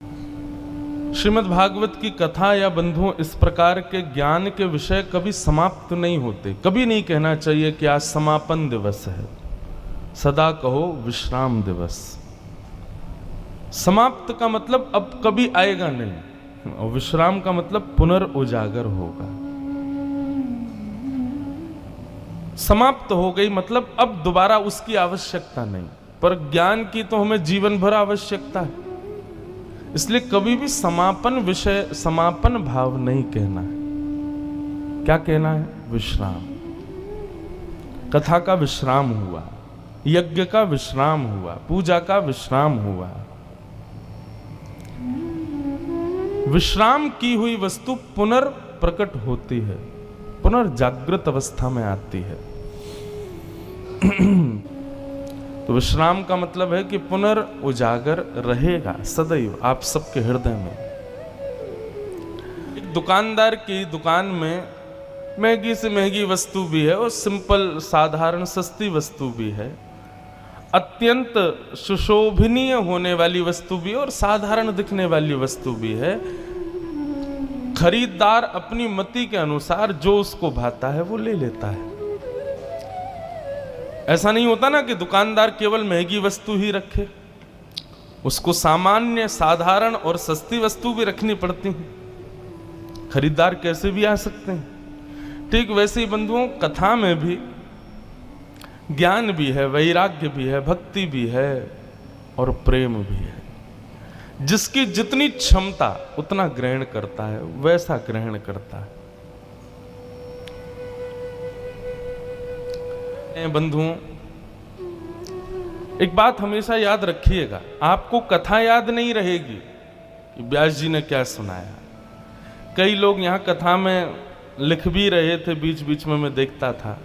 श्रीमद् भागवत की कथा या बंधुओं इस प्रकार के ज्ञान के विषय कभी समाप्त नहीं होते। कभी नहीं कहना चाहिए कि आज समापन दिवस है, सदा कहो विश्राम दिवस। समाप्त का मतलब अब कभी आएगा नहीं, और विश्राम का मतलब पुनर्उजागर होगा। समाप्त हो गई मतलब अब दोबारा उसकी आवश्यकता नहीं, पर ज्ञान की तो हमें जीवन भर आवश्यकता है। इसलिए कभी भी समापन विषय, समापन भाव नहीं कहना है। क्या कहना है? विश्राम। कथा का विश्राम हुआ, यज्ञ का विश्राम हुआ, पूजा का विश्राम हुआ। विश्राम की हुई वस्तु पुनर्प्रकट होती है, पुनर्जागृत अवस्था में आती है। तो विश्राम का मतलब है कि पुनर्उजागर रहेगा सदैव आप सबके हृदय में। एक दुकानदार की दुकान में महंगी से महंगी वस्तु भी है और सिंपल साधारण सस्ती वस्तु भी है, अत्यंत सुशोभनीय होने वाली वस्तु भी है और साधारण दिखने वाली वस्तु भी है। खरीदार अपनी मति के अनुसार जो उसको भाता है वो ले लेता है। ऐसा नहीं होता ना कि दुकानदार केवल महंगी वस्तु ही रखे, उसको सामान्य, साधारण और सस्ती वस्तु भी रखनी पड़ती है। खरीदार कैसे भी आ सकते हैं। ठीक वैसे ही बंधुओं, कथा में भी ज्ञान भी है, वैराग्य भी है, भक्ति भी है और प्रेम भी है। जिसकी जितनी क्षमता उतना ग्रहण करता है, वैसा ग्रहण करता है। बंधुओं, एक बात हमेशा याद रखिएगा, आपको कथा याद नहीं रहेगी कि व्यास जी ने क्या सुनाया। कई लोग यहां कथा में लिख भी रहे थे, बीच बीच में मैं देखता था।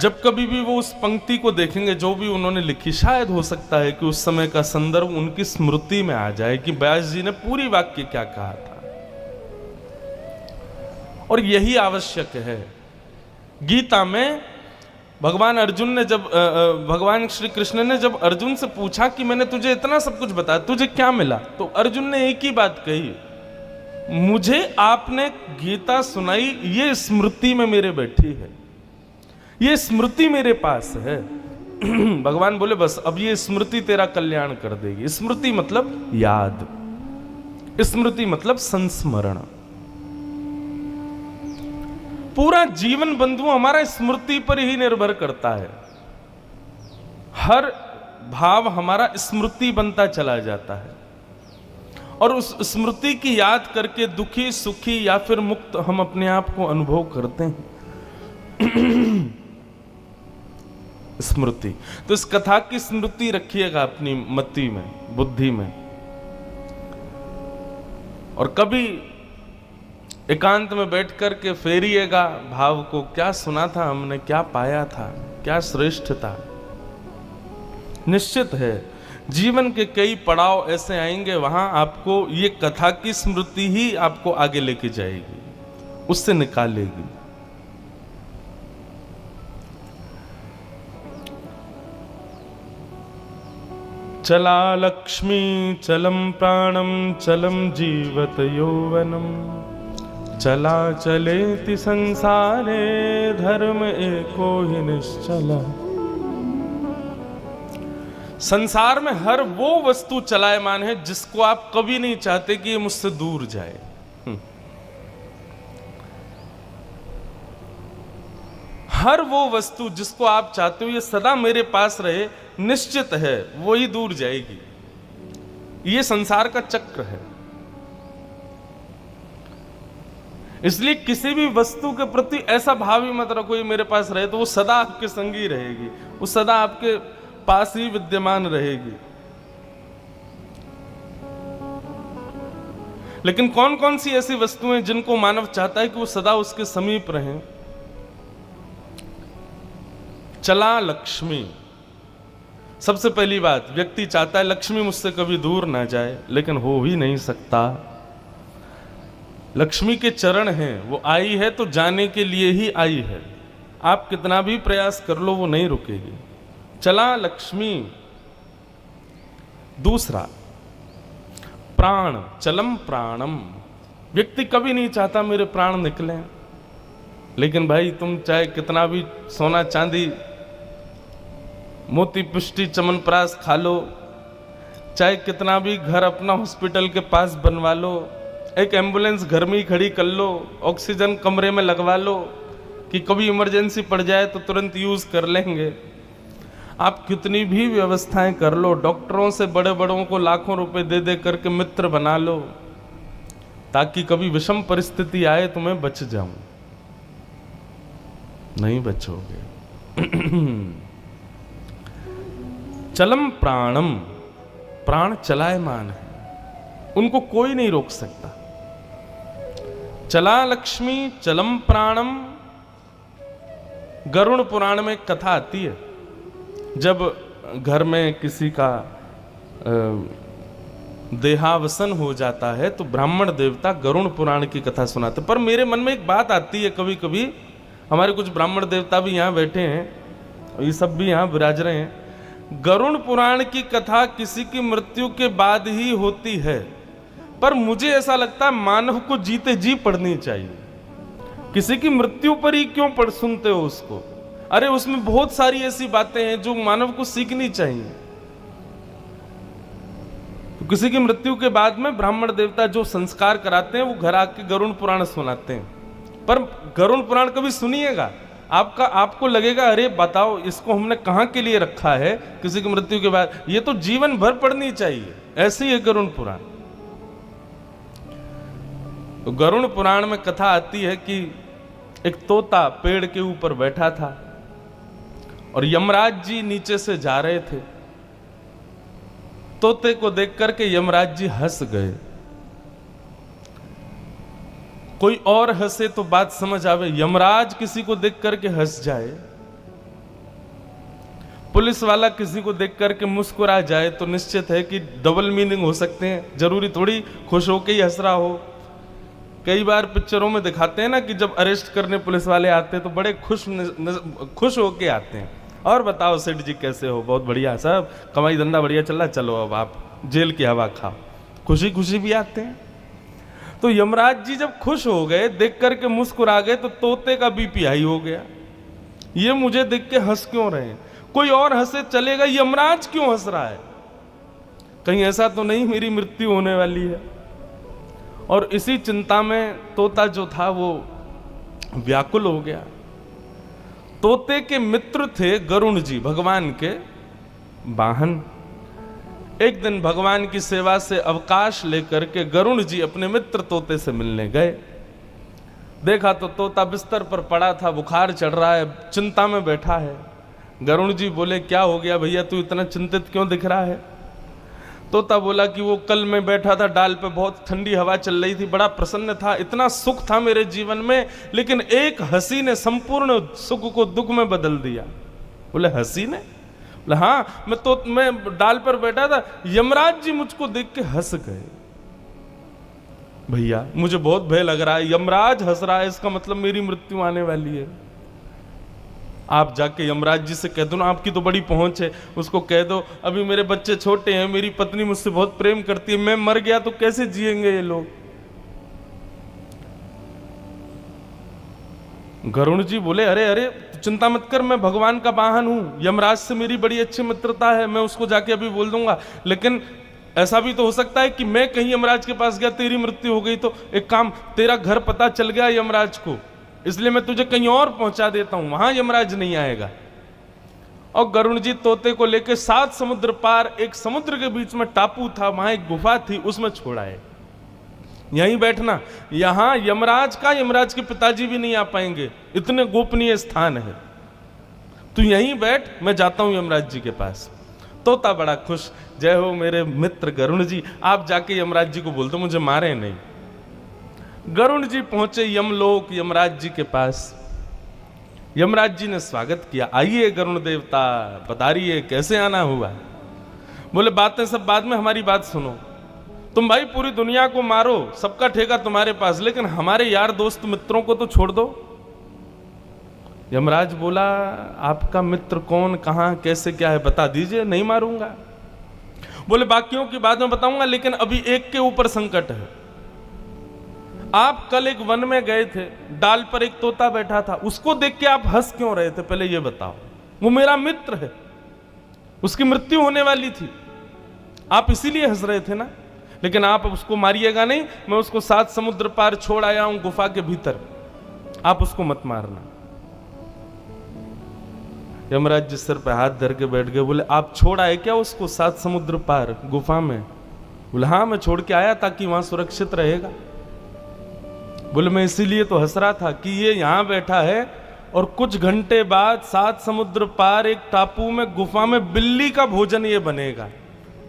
जब कभी भी वो उस पंक्ति को देखेंगे जो भी उन्होंने लिखी, शायद हो सकता है कि उस समय का संदर्भ उनकी स्मृति में आ जाए कि व्यास जी ने पूरी वाक्य क्या कहा था। और यही आवश्यक है। गीता में भगवान अर्जुन ने जब भगवान श्री कृष्ण ने जब अर्जुन से पूछा कि मैंने तुझे इतना सब कुछ बताया, तुझे क्या मिला, तो अर्जुन ने एक ही बात कही, मुझे आपने गीता सुनाई, ये स्मृति में मेरे बैठी है, ये स्मृति मेरे पास है। भगवान बोले बस अब ये स्मृति तेरा कल्याण कर देगी। स्मृति मतलब याद, स्मृति मतलब संस्मरण। पूरा जीवन बंधु हमारा स्मृति पर ही निर्भर करता है। हर भाव हमारा स्मृति बनता चला जाता है और उस स्मृति की याद करके दुखी, सुखी या फिर मुक्त हम अपने आप को अनुभव करते हैं। स्मृति, तो इस कथा की स्मृति रखिएगा अपनी मति में, बुद्धि में। और कभी एकांत में बैठ कर के फेरिएगा भाव को, क्या सुना था हमने, क्या पाया था, क्या श्रेष्ठ था। निश्चित है जीवन के कई पड़ाव ऐसे आएंगे, वहां आपको ये कथा की स्मृति ही आपको आगे लेके जाएगी, उससे निकालेगी। चला लक्ष्मी चलम प्राणम चलम जीवत यौवनम, चला चलेति संसारे धर्म एको ही निश्चला। संसार में हर वो वस्तु चलायमान है जिसको आप कभी नहीं चाहते कि ये मुझसे दूर जाए। हर वो वस्तु जिसको आप चाहते हो ये सदा मेरे पास रहे, निश्चित है वो ही दूर जाएगी। ये संसार का चक्र है। इसलिए किसी भी वस्तु के प्रति ऐसा भाव ही मत रखो ये मेरे पास रहे, तो वो सदा आपके संग ही रहेगी, वो सदा आपके पास ही विद्यमान रहेगी। लेकिन कौन कौन सी ऐसी वस्तुएं जिनको मानव चाहता है कि वो सदा उसके समीप रहें? चला लक्ष्मी, सबसे पहली बात, व्यक्ति चाहता है लक्ष्मी मुझसे कभी दूर ना जाए, लेकिन हो ही नहीं सकता। लक्ष्मी के चरण हैं, वो आई है तो जाने के लिए ही आई है। आप कितना भी प्रयास कर लो वो नहीं रुकेगी। चला लक्ष्मी, दूसरा, प्राण चलम प्राणम। व्यक्ति कभी नहीं चाहता मेरे प्राण निकलें, लेकिन भाई तुम चाहे कितना भी सोना चांदी मोती पुष्टि चमनप्राश खा लो, चाहे कितना भी घर अपना हॉस्पिटल के पास बनवा लो, एक एम्बुलेंस घर में ही खड़ी कर लो, ऑक्सीजन कमरे में लगवा लो कि कभी इमरजेंसी पड़ जाए तो तुरंत यूज कर लेंगे। आप कितनी भी व्यवस्थाएं कर लो, डॉक्टरों से बड़े बड़ों को लाखों रुपए दे दे करके मित्र बना लो, ताकि कभी विषम परिस्थिति आए तो मैं बच जाऊं, नहीं बचोगे। चलम प्राणम, प्राण चलायमान है, उनको कोई नहीं रोक सकता। चला लक्ष्मी चलम प्राणम। गरुड़ पुराण में एक कथा आती है, जब घर में किसी का देहावसन हो जाता है तो ब्राह्मण देवता गरुड़ पुराण की कथा सुनाते। पर मेरे मन में एक बात आती है, कभी कभी हमारे कुछ ब्राह्मण देवता भी यहाँ बैठे हैं, ये सब भी यहाँ विराज रहे हैं, गरुड़ पुराण की कथा किसी की मृत्यु के बाद ही होती है, पर मुझे ऐसा लगता है मानव को जीते जी पढ़नी चाहिए। किसी की मृत्यु पर ही क्यों पढ़ सुनते हो उसको? अरे उसमें बहुत सारी ऐसी बातें हैं जो मानव को सीखनी चाहिए। तो किसी की मृत्यु के बाद में ब्राह्मण देवता जो संस्कार कराते हैं वो घर आके गरुड़ पुराण सुनाते हैं। पर गरुड़ पुराण कभी सुनिएगा, आपको लगेगा अरे बताओ इसको हमने कहाँ के लिए रखा है किसी की मृत्यु के बाद, ये तो जीवन भर पढ़नी चाहिए। ऐसे ही है गरुड़ पुराण। तो गरुड़ पुराण में कथा आती है कि एक तोता पेड़ के ऊपर बैठा था और यमराज जी नीचे से जा रहे थे। तोते को देख करके यमराज जी हंस गए। कोई और हंसे तो बात समझ आवे, यमराज किसी को देख करके हंस जाए, पुलिस वाला किसी को देख करके मुस्कुरा जाए, तो निश्चित है कि डबल मीनिंग हो सकते हैं। जरूरी थोड़ी खुश होके ही हंस रहा हो। कई बार पिक्चरों में दिखाते हैं ना कि जब अरेस्ट करने पुलिस वाले आते हैं तो बड़े खुश होके आते हैं, और बताओ सेठ जी कैसे हो? बहुत बढ़िया साहब, कमाई धंधा बढ़िया चल रहा, चलो अब आप जेल की हवा खाओ। खुशी खुशी भी आते हैं। तो यमराज जी जब खुश हो गए, देख करके मुस्कुरा गए, तो तोते का बीपी हाई हो गया। ये मुझे देख के हंस क्यों रहे हैं? कोई और हंसे चलेगा, यमराज क्यों हंस रहा है? कहीं ऐसा तो नहीं मेरी मृत्यु होने वाली है? और इसी चिंता में तोता जो था वो व्याकुल हो गया। तोते के मित्र थे गरुड़ जी, भगवान के वाहन। एक दिन भगवान की सेवा से अवकाश लेकर के गरुड़ जी अपने मित्र तोते से मिलने गए। देखा तो तोता बिस्तर पर पड़ा था, बुखार चढ़ रहा है, चिंता में बैठा है। गरुड़ जी बोले क्या हो गया भैया, तू इतना चिंतित क्यों दिख रहा है? तोता बोला कि वो कल मैं बैठा था डाल पे, बहुत ठंडी हवा चल रही थी, बड़ा प्रसन्न था, इतना सुख था मेरे जीवन में, लेकिन एक हंसी ने संपूर्ण सुख को दुख में बदल दिया। बोले हंसी ने? बोले हाँ, मैं डाल पर बैठा था, यमराज जी मुझको देख के हंस गए। भैया मुझे बहुत भय लग रहा है, यमराज हंस रहा है, इसका मतलब मेरी मृत्यु आने वाली है। आप जाके यमराज जी से कह दो ना, आपकी तो बड़ी पहुंच है, उसको कह दो अभी मेरे बच्चे छोटे हैं, मेरी पत्नी मुझसे बहुत प्रेम करती है, मैं मर गया तो कैसे जिएंगे ये लोग? गरुड़ जी बोले अरे अरे चिंता मत कर, मैं भगवान का वाहन हूं, यमराज से मेरी बड़ी अच्छी मित्रता है, मैं उसको जाके अभी बोल दूंगा। लेकिन ऐसा भी तो हो सकता है कि मैं कहीं यमराज के पास गया, तेरी मृत्यु हो गई, तो एक काम, तेरा घर पता चल गया यमराज को, इसलिए मैं तुझे कहीं और पहुंचा देता हूं, वहां यमराज नहीं आएगा। और गरुड़ जी तोते को लेकर 7 समुद्र पार, एक समुद्र के बीच में टापू था, वहां एक गुफा थी, उसमें छोड़ा है। यहीं बैठना, यहां यमराज के पिताजी भी नहीं आ पाएंगे, इतने गोपनीय स्थान है, तू यहीं बैठ, मैं जाता हूं यमराज जी के पास। तोता बड़ा खुश, जय हो मेरे मित्र गरुड़ जी, आप जाके यमराज जी को बोल दो मुझे मारे नहीं। गरुड़ जी पहुंचे यमलोक, यमराज जी के पास। यमराज जी ने स्वागत किया, आइए गरुड़ देवता पधारिए, कैसे आना हुआ? बोले बातें सब बाद में, हमारी बात सुनो। तुम भाई पूरी दुनिया को मारो, सबका ठेका तुम्हारे पास, लेकिन हमारे यार दोस्त मित्रों को तो छोड़ दो। यमराज बोला आपका मित्र कौन, कहां, कैसे, क्या है, बता दीजिए, नहीं मारूंगा। बोले बाकियों की बाद में बताऊंगा, लेकिन अभी एक के ऊपर संकट है। आप कल एक वन में गए थे, डाल पर एक तोता बैठा था, उसको देख के आप हंस क्यों रहे थे? पहले ये बताओ। वो मेरा मित्र है, उसकी मृत्यु होने वाली थी, आप इसीलिए हंस रहे थे ना। लेकिन आप उसको मारिएगा नहीं, मैं उसको 7 समुद्र पार छोड़ आया हूं गुफा के भीतर, आप उसको मत मारना। यमराज जिस सर पे हाथ धर के बैठ गए, बोले आप छोड़ आए क्या उसको 7 समुद्र पार गुफा में? बोले हाँ, मैं छोड़ के आया ताकि वहां सुरक्षित रहेगा। बोले मैं इसीलिए तो हंस रहा था कि ये यहां बैठा है और कुछ घंटे बाद 7 समुद्र पार एक टापू में गुफा में बिल्ली का भोजन ये बनेगा,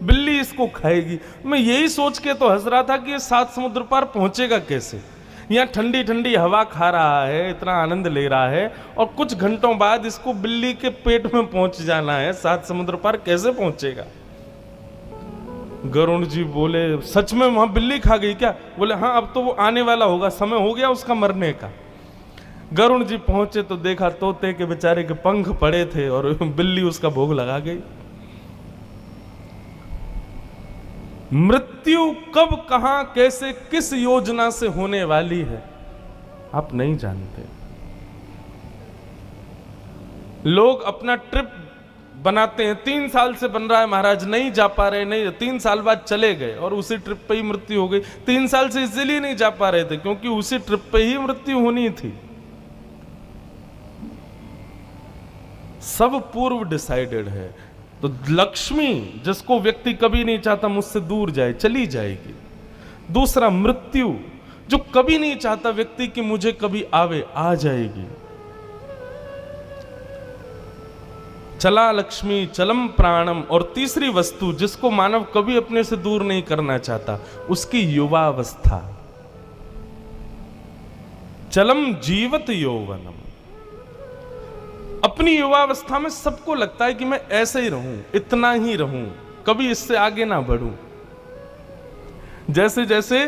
बिल्ली इसको खाएगी। मैं यही सोच के तो हंस रहा था कि ये 7 समुद्र पार पहुंचेगा कैसे। यहाँ ठंडी ठंडी हवा खा रहा है, इतना आनंद ले रहा है, और कुछ घंटों बाद इसको बिल्ली के पेट में पहुंच जाना है, 7 समुद्र पार कैसे पहुंचेगा? गरुण जी बोले सच में वहां बिल्ली खा गई क्या? बोले हाँ, अब तो वो आने वाला होगा, समय हो गया उसका मरने का। गरुण जी पहुंचे तो देखा तोते के बेचारे के पंख पड़े थे और बिल्ली उसका भोग लगा गई। मृत्यु कब, कहां, कैसे, किस योजना से होने वाली है आप नहीं जानते। लोग अपना ट्रिप बनाते हैं, 3 साल से बन रहा है महाराज, नहीं जा पा रहे, नहीं, 3 साल बाद चले गए और उसी ट्रिप पे ही मृत्यु हो गई। 3 साल से इसलिए नहीं जा पा रहे थे क्योंकि उसी ट्रिप पे ही मृत्यु होनी थी। सब पूर्व डिसाइडेड है। तो लक्ष्मी जिसको व्यक्ति कभी नहीं चाहता मुझसे दूर जाए, चली जाएगी। दूसरा मृत्यु, जो कभी नहीं चाहता व्यक्ति कि मुझे कभी आवे, आ जाएगी। चला लक्ष्मी चलम प्राणम, और तीसरी वस्तु जिसको मानव कभी अपने से दूर नहीं करना चाहता, उसकी युवावस्था। चलम जीवत यौवनम। अपनी युवावस्था में सबको लगता है कि मैं ऐसे ही रहूं, इतना ही रहूं, कभी इससे आगे ना बढ़ूं। जैसे जैसे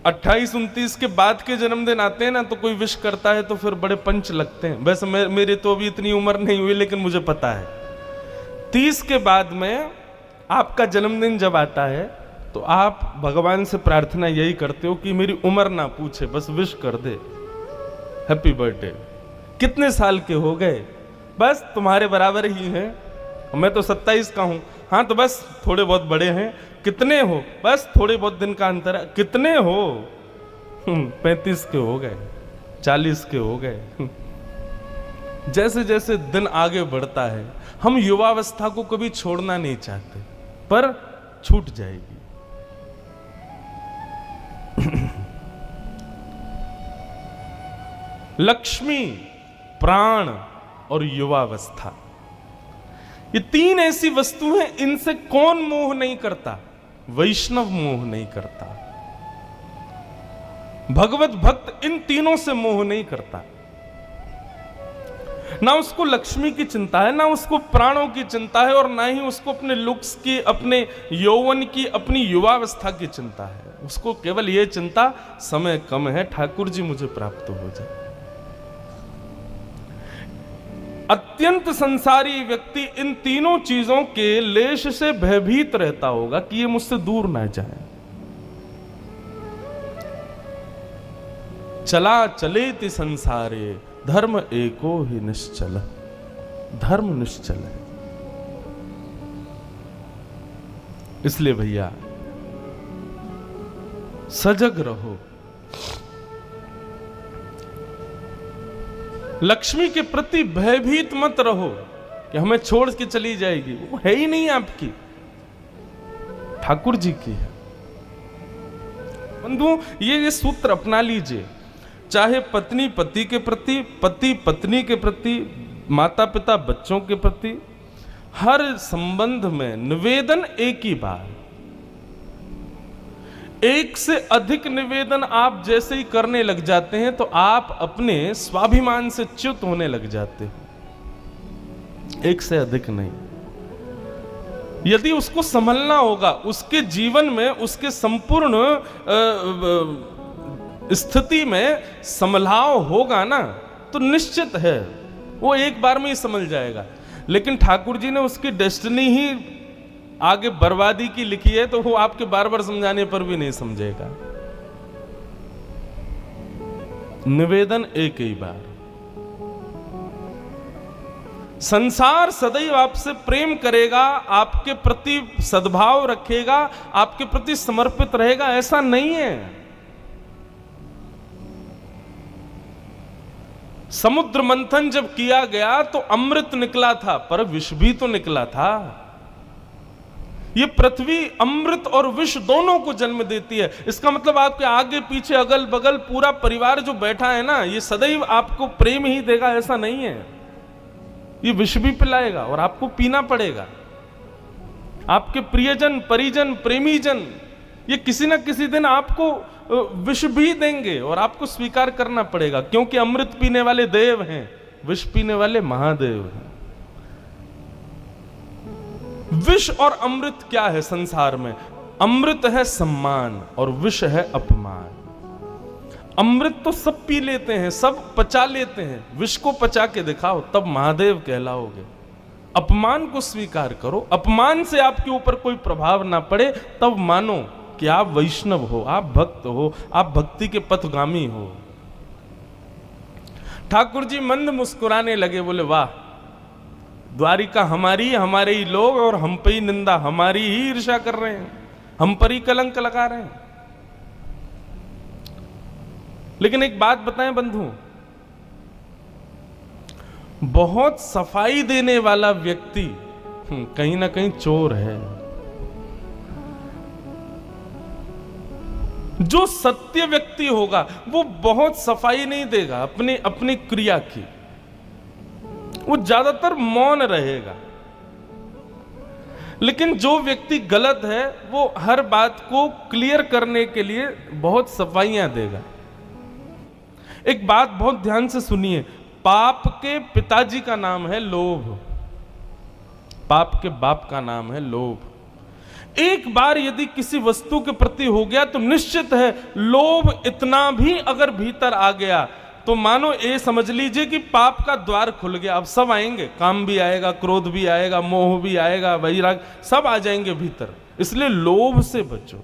28-29 के बाद के जन्मदिन आते हैं ना, तो कोई विश करता है तो फिर बड़े पंच लगते हैं। वैसे मेरी तो अभी इतनी उम्र नहीं हुई, लेकिन मुझे पता है 30 के बाद में आपका जन्मदिन जब आता है तो आप भगवान से प्रार्थना यही करते हो कि मेरी उम्र ना पूछे, बस विश कर दे, हैप्पी बर्थडे। कितने साल के हो गए? बस तुम्हारे बराबर ही हैं, मैं तो 27 का हूं। हाँ तो बस थोड़े बहुत बड़े हैं। कितने हो? बस थोड़े बहुत दिन का अंतर है। कितने हो? 35 के हो गए, 40 के हो गए। जैसे जैसे दिन आगे बढ़ता है, हम युवावस्था को कभी छोड़ना नहीं चाहते, पर छूट जाएगी। लक्ष्मी, प्राण और युवावस्था, ये 3 ऐसी वस्तु हैं, इनसे कौन मोह नहीं करता? वैष्णव मोह नहीं करता, भगवत भक्त इन तीनों से मोह नहीं करता। ना उसको लक्ष्मी की चिंता है, ना उसको प्राणों की चिंता है, और ना ही उसको अपने लुक्स की, अपने यौवन की, अपनी युवावस्था की चिंता है। उसको केवल यह चिंता, समय कम है, ठाकुर जी मुझे प्राप्त हो जाए। अत्यंत संसारी व्यक्ति इन तीनों चीजों के लेश से भयभीत रहता होगा कि ये मुझसे दूर ना जाए। चला चलेति संसारे धर्म एको ही निश्चल, धर्म निश्चल है। इसलिए भैया सजग रहो, लक्ष्मी के प्रति भयभीत मत रहो कि हमें छोड़ के चली जाएगी। वो है ही नहीं आपकी, ठाकुर जी की है। बंधुओं, ये सूत्र अपना लीजिए। चाहे पत्नी पति के प्रति, पति पत्नी के प्रति, माता पिता बच्चों के प्रति, हर संबंध में निवेदन एक ही बात। एक से अधिक निवेदन आप जैसे ही करने लग जाते हैं तो आप अपने स्वाभिमान से च्युत होने लग जाते हो। एक से अधिक नहीं। यदि उसको संभलना होगा, उसके जीवन में, उसके संपूर्ण स्थिति में संभलाव होगा ना, तो निश्चित है वो एक बार में ही संभल जाएगा। लेकिन ठाकुर जी ने उसकी डेस्टिनी ही आगे बर्बादी की लिखी है तो वो आपके बार बार समझाने पर भी नहीं समझेगा। निवेदन एक ही बार, संसार सदैव आपसे प्रेम करेगा, आपके प्रति सद्भाव रखेगा, आपके प्रति समर्पित रहेगा, ऐसा नहीं है। समुद्र मंथन जब किया गया तो अमृत निकला था, पर विष भी तो निकला था। ये पृथ्वी अमृत और विष दोनों को जन्म देती है। इसका मतलब आपके आगे पीछे अगल बगल पूरा परिवार जो बैठा है ना, ये सदैव आपको प्रेम ही देगा, ऐसा नहीं है। ये विष भी पिलाएगा और आपको पीना पड़ेगा। आपके प्रियजन, परिजन, प्रेमीजन ये किसी ना किसी दिन आपको विष भी देंगे और आपको स्वीकार करना पड़ेगा, क्योंकि अमृत पीने वाले देव हैं, विष पीने वाले महादेव हैं। विष और अमृत क्या है संसार में? अमृत है सम्मान और विष है अपमान। अमृत तो सब पी लेते हैं, सब पचा लेते हैं, विष को पचा के दिखाओ तब महादेव कहलाओगे। अपमान को स्वीकार करो, अपमान से आपके ऊपर कोई प्रभाव ना पड़े, तब मानो कि आप वैष्णव हो, आप भक्त हो, आप भक्ति के पथगामी हो। ठाकुर जी मंद मुस्कुराने लगे, बोले वाह, द्वारिका हमारी, हमारे ही लोग, और हम पे ही निंदा, हमारी ही ईर्ष्या कर रहे हैं, हम पर ही कलंक लगा रहे हैं। लेकिन एक बात बताएं बंधु, बहुत सफाई देने वाला व्यक्ति कहीं ना कहीं चोर है। जो सत्य व्यक्ति होगा वो बहुत सफाई नहीं देगा अपनी अपनी क्रिया की, वो ज्यादातर मौन रहेगा। लेकिन जो व्यक्ति गलत है वो हर बात को क्लियर करने के लिए बहुत सफाइयां देगा। एक बात बहुत ध्यान से सुनिए, पाप के पिताजी का नाम है लोभ, पाप के बाप का नाम है लोभ। एक बार यदि किसी वस्तु के प्रति हो गया तो निश्चित है लोभ इतना भी अगर भीतर आ गया तो मानो ये समझ लीजिए कि पाप का द्वार खुल गया। अब सब आएंगे, काम भी आएगा, क्रोध भी आएगा, मोह भी आएगा, वैराग, सब आ जाएंगे भीतर। इसलिए लोभ से बचो,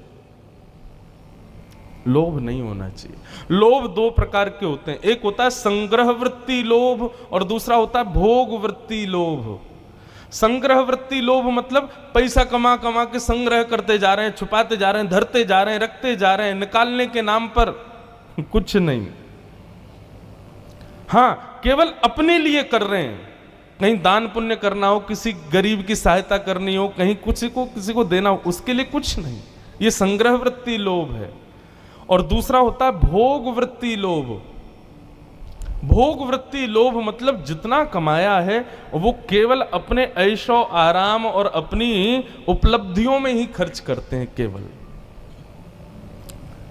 लोभ नहीं होना चाहिए। लोभ दो प्रकार के होते हैं, एक होता है संग्रह वृत्ति लोभ और दूसरा होता है भोग वृत्ति लोभ। संग्रह वृत्ति लोभ मतलब पैसा कमा कमा के संग्रह करते जा रहे हैं, छुपाते जा रहे हैं, धरते जा रहे हैं, रखते जा रहे हैं, निकालने के नाम पर कुछ नहीं। हाँ, केवल अपने लिए कर रहे हैं, कहीं दान पुण्य करना हो, किसी गरीब की सहायता करनी हो, कहीं किसी को देना हो, उसके लिए कुछ नहीं। ये संग्रह वृत्ति लोभ है। और दूसरा होता है भोग वृत्ति लोभ। भोग वृत्ति लोभ मतलब जितना कमाया है वो केवल अपने ऐशो आराम और अपनी उपलब्धियों में ही खर्च करते हैं केवल।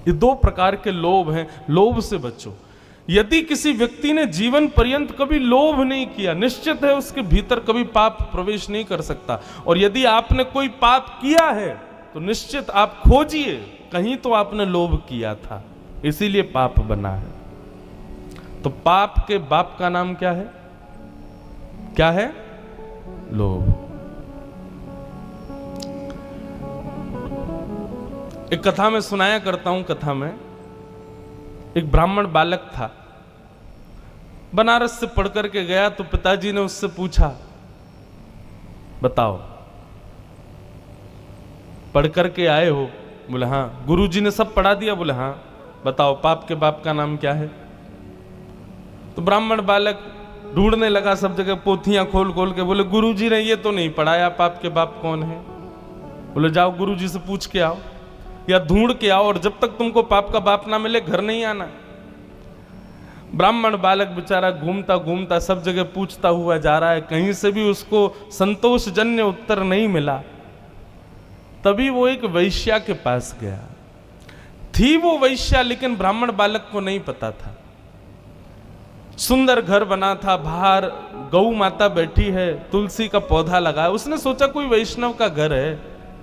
ये दो प्रकार के लोभ हैं, लोभ से बचो। यदि किसी व्यक्ति ने जीवन पर्यंत कभी लोभ नहीं किया, निश्चित है उसके भीतर कभी पाप प्रवेश नहीं कर सकता। और यदि आपने कोई पाप किया है तो निश्चित आप खोजिए, कहीं तो आपने लोभ किया था, इसीलिए पाप बना है। तो पाप के बाप का नाम क्या है? क्या है? लोभ। एक कथा में सुनाया करता हूं, कथा में एक ब्राह्मण बालक था, बनारस से पढ़ करके गया तो पिताजी ने उससे पूछा, बताओ पढ़ करके आए हो? बोले हाँ। गुरुजी ने सब पढ़ा दिया? बोले हाँ। बताओ पाप के बाप का नाम क्या है? तो ब्राह्मण बालक ढूंढने लगा सब जगह, पोथियां खोल खोल के, बोले गुरुजी ने ये तो नहीं पढ़ाया, पाप के बाप कौन है? बोले जाओ गुरुजी से पूछ के आओ या ढूंढ के आओ, और जब तक तुमको पाप का बाप ना मिले घर नहीं आना। ब्राह्मण बालक बेचारा घूमता घूमता सब जगह पूछता हुआ जा रहा है, कहीं से भी उसको संतोषजन्य उत्तर नहीं मिला। तभी वो एक वैश्या के पास गया। थी वो वैश्या, लेकिन ब्राह्मण बालक को नहीं पता था। सुंदर घर बना था, बाहर गौ माता बैठी है, तुलसी का पौधा लगा है। उसने सोचा कोई वैष्णव का घर है,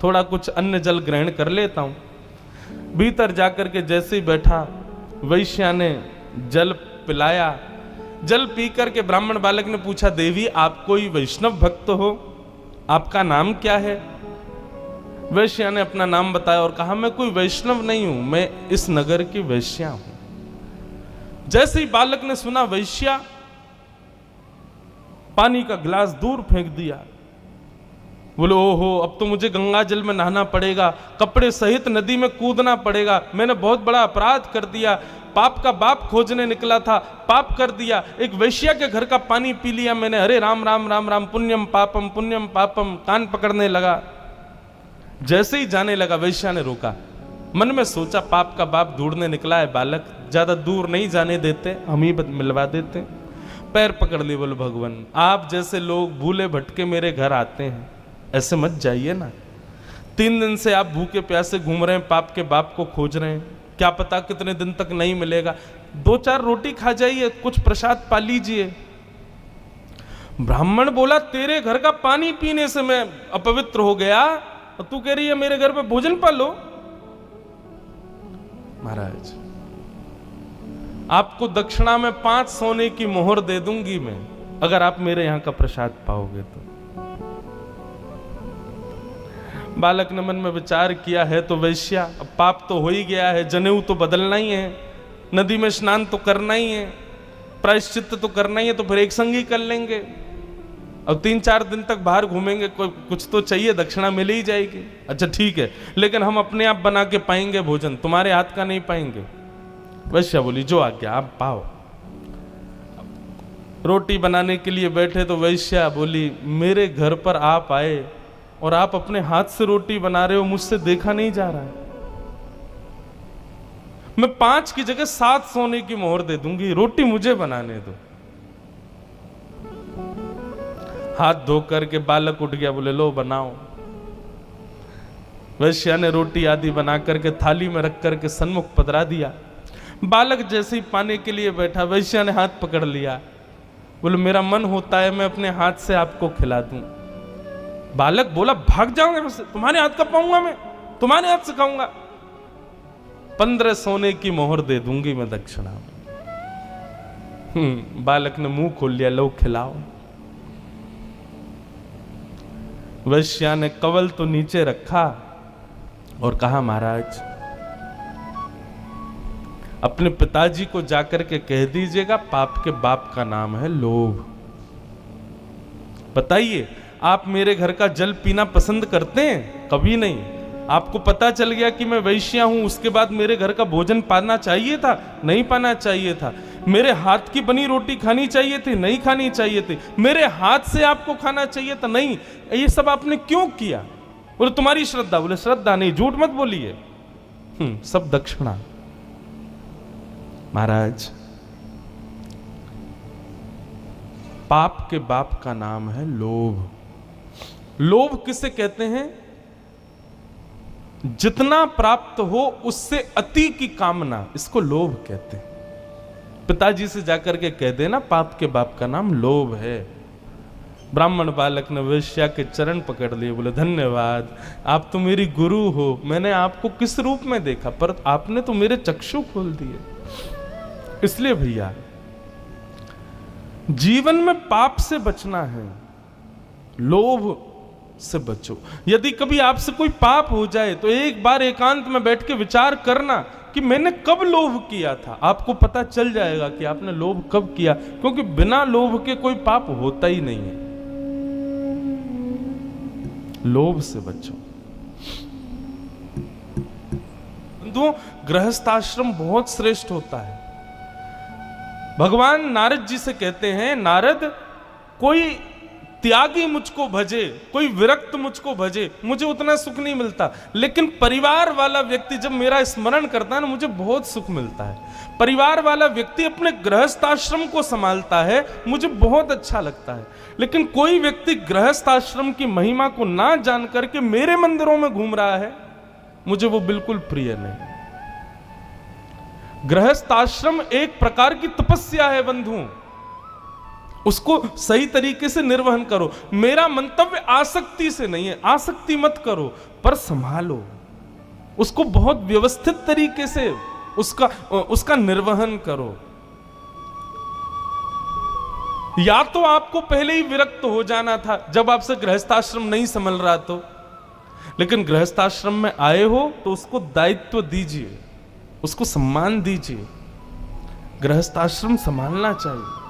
थोड़ा कुछ अन्न जल ग्रहण कर लेता हूं। भीतर जाकर के जैसे ही बैठा, वैश्या ने जल पिलाया। जल पी करके ब्राह्मण बालक ने पूछा, देवी आप कोई वैष्णव भक्त हो? आपका नाम क्या है? वैश्या ने अपना नाम बताया और कहा मैं कोई वैष्णव नहीं हूं, मैं इस नगर की वैश्या हूं। जैसे ही बालक ने सुना वैश्या, पानी का गिलास दूर फेंक दिया। बोले ओहो, अब तो मुझे गंगा जल में नहाना पड़ेगा, कपड़े सहित नदी में कूदना पड़ेगा, मैंने बहुत बड़ा अपराध कर दिया, पाप का बाप खोजने निकला था, पाप कर दिया, एक वैश्या के घर का पानी पी लिया मैंने, हरे राम राम राम राम, पुण्यम पापम, कान पकड़ने लगा। जैसे ही जाने लगा वैश्या ने रोका, मन में सोचा पाप का बाप ढूंढने निकला है बालक, ज्यादा दूर नहीं जाने देते, हम ही मिलवा देते। पैर पकड़ लिए, बोले भगवान आप जैसे लोग भूले भटके मेरे घर आते हैं, ऐसे मत जाइए ना। 3 दिन से आप भूखे प्यासे घूम रहे हैं, पाप के बाप को खोज रहे हैं, क्या पता कितने दिन तक नहीं मिलेगा, 2-4 रोटी खा जाइए, कुछ प्रसाद पा लीजिए। ब्राह्मण बोला तेरे घर का पानी पीने से मैं अपवित्र हो गया और तू कह रही है मेरे घर पे भोजन पा लो। महाराज आपको दक्षिणा में 5 सोने की मोहर दे दूंगी मैं, अगर आप मेरे यहां का प्रसाद पाओगे तो। बालक ने मन में विचार किया है तो वैश्या, अब पाप तो हो ही गया है, जनेऊ तो बदलना ही है, नदी में स्नान तो करना ही है, प्रायश्चित्त तो करना ही है, तो फिर एक संग ही कर लेंगे। अब 3-4 दिन तक बाहर घूमेंगे, कुछ तो चाहिए, दक्षिणा मिल ही जाएगी। अच्छा ठीक है, लेकिन हम अपने आप बना के पाएंगे भोजन, तुम्हारे हाथ का नहीं पाएंगे। वैश्या बोली जो आज्ञा आप पाओ। रोटी बनाने के लिए बैठे तो वैश्या बोली मेरे घर पर आप आए और आप अपने हाथ से रोटी बना रहे हो, मुझसे देखा नहीं जा रहा है, मैं 5 की जगह 7 सोने की मोहर दे दूंगी, रोटी मुझे बनाने दो। हाथ धो करके बालक उठ गया, बोले लो बनाओ। वैश्या ने रोटी आदि बना करके थाली में रख करके सन्मुख पधरा दिया। बालक जैसे ही पाने के लिए बैठा, वैश्या ने हाथ पकड़ लिया, बोले मेरा मन होता है मैं अपने हाथ से आपको खिला दूं। बालक बोला भाग जाऊंगा, तुम्हारे हाथ का पाऊंगा मैं, तुम्हारे हाथ से खाऊंगा। 15 सोने की मोहर दे दूंगी मैं दक्षिणा में। बालक ने मुंह खोल लिया, लो खिलाओ। वैश्या ने कवल तो नीचे रखा और कहा महाराज अपने पिताजी को जाकर के कह दीजिएगा पाप के बाप का नाम है लोभ। बताइए आप मेरे घर का जल पीना पसंद करते हैं? कभी नहीं। आपको पता चल गया कि मैं वैश्या हूं, उसके बाद मेरे घर का भोजन पाना चाहिए था? नहीं पाना चाहिए था। मेरे हाथ की बनी रोटी खानी चाहिए थी? नहीं खानी चाहिए थी। मेरे हाथ से आपको खाना चाहिए था? नहीं। ये सब आपने क्यों किया? बोले तुम्हारी श्रद्धा। बोले श्रद्धा नहीं, झूठ मत बोलिए, सब दक्षिणा। महाराज पाप के बाप का नाम है लोभ। लोभ किसे कहते हैं? जितना प्राप्त हो उससे अति की कामना, इसको लोभ कहते हैं। पिताजी से जाकर के कह देना पाप के बाप का नाम लोभ है। ब्राह्मण बालक ने वैश्या के चरण पकड़ लिए, बोले धन्यवाद, आप तो मेरी गुरु हो, मैंने आपको किस रूप में देखा, पर आपने तो मेरे चक्षु खोल दिए। इसलिए भैया जीवन में पाप से बचना है, लोभ से बचो। यदि कभी आपसे कोई पाप हो जाए तो एक बार एकांत में बैठ के विचार करना कि मैंने कब लोभ किया था। आपको पता चल जाएगा कि आपने लोभ कब किया, क्योंकि बिना लोभ के कोई पाप होता ही नहीं है। लोभ से बचो। बंधुओं, गृहस्थाश्रम बहुत श्रेष्ठ होता है। भगवान नारद जी से कहते हैं, नारद कोई त्यागी मुझको भजे, कोई विरक्त मुझको भजे, मुझे उतना सुख नहीं मिलता, लेकिन परिवार वाला व्यक्ति जब मेरा स्मरण करता है ना, मुझे बहुत सुख मिलता है। परिवार वाला व्यक्ति अपने गृहस्थाश्रम को संभालता है, मुझे बहुत अच्छा लगता है। लेकिन कोई व्यक्ति गृहस्थाश्रम की महिमा को ना जान करके मेरे मंदिरों में घूम रहा है, मुझे वो बिल्कुल प्रिय नहीं। गृहस्थाश्रम एक प्रकार की तपस्या है बंधुओं, उसको सही तरीके से निर्वहन करो। मेरा मंतव्य आसक्ति से नहीं है, आसक्ति मत करो, पर संभालो उसको, बहुत व्यवस्थित तरीके से उसका निर्वहन करो। या तो आपको पहले ही विरक्त हो जाना था जब आपसे गृहस्थाश्रम नहीं संभल रहा, तो लेकिन गृहस्थाश्रम में आए हो तो उसको दायित्व दीजिए, उसको सम्मान दीजिए। गृहस्थाश्रम संभालना चाहिए।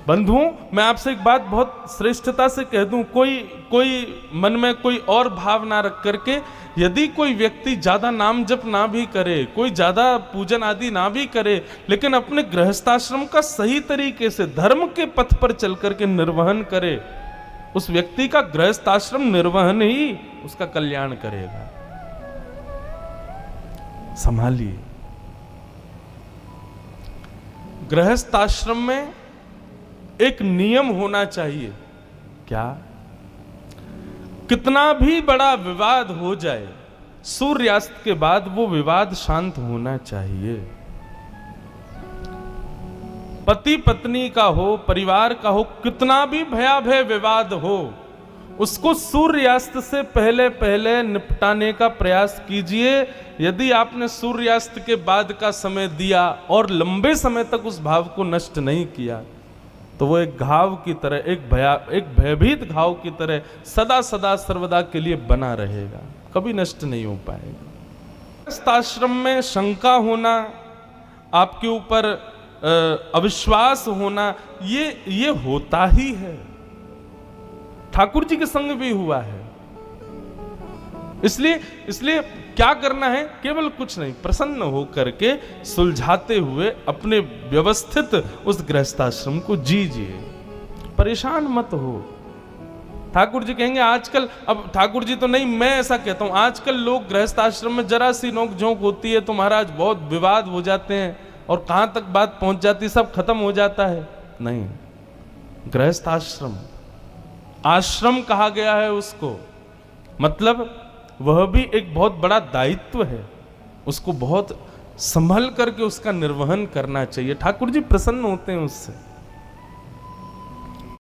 बंधुओं, मैं आपसे एक बात बहुत श्रेष्ठता से कह दूं, कोई मन में कोई और भाव ना रख करके, यदि कोई व्यक्ति ज्यादा नाम जप ना भी करे, कोई ज्यादा पूजन आदि ना भी करे, लेकिन अपने गृहस्थाश्रम का सही तरीके से धर्म के पथ पर चल करके निर्वहन करे, उस व्यक्ति का गृहस्थाश्रम निर्वहन ही उसका कल्याण करेगा। संभालिए। गृहस्थाश्रम में एक नियम होना चाहिए। क्या? कितना भी बड़ा विवाद हो जाए, सूर्यास्त के बाद वो विवाद शांत होना चाहिए। पति पत्नी का हो, परिवार का हो, कितना भी भयावह विवाद हो, उसको सूर्यास्त से पहले पहले निपटाने का प्रयास कीजिए। यदि आपने सूर्यास्त के बाद का समय दिया और लंबे समय तक उस भाव को नष्ट नहीं किया, तो वो एक घाव की तरह, एक भयभीत घाव की तरह सदा सदा सर्वदा के लिए बना रहेगा, कभी नष्ट नहीं हो पाएगा। गृहस्थाश्रम में शंका होना, आपके ऊपर अविश्वास होना, ये होता ही है। ठाकुर जी के संग भी हुआ है। इसलिए क्या करना है? केवल कुछ नहीं, प्रसन्न होकर के सुलझाते हुए अपने व्यवस्थित उस गृहस्थाश्रम को जीजिए, परेशान मत हो। ठाकुर जी कहेंगे आजकल, अब ठाकुर जी तो नहीं, मैं ऐसा कहता हूं, आजकल लोग गृहस्थाश्रम में जरा सी नोक झोंक होती है तो महाराज बहुत विवाद हो जाते हैं और कहां तक बात पहुंच जाती है, सब खत्म हो जाता है। नहीं, गृहस्थाश्रम आश्रम कहा गया है उसको, मतलब वह भी एक बहुत बड़ा दायित्व है, उसको बहुत संभल करके उसका निर्वहन करना चाहिए। ठाकुर जी प्रसन्न होते हैं उससे।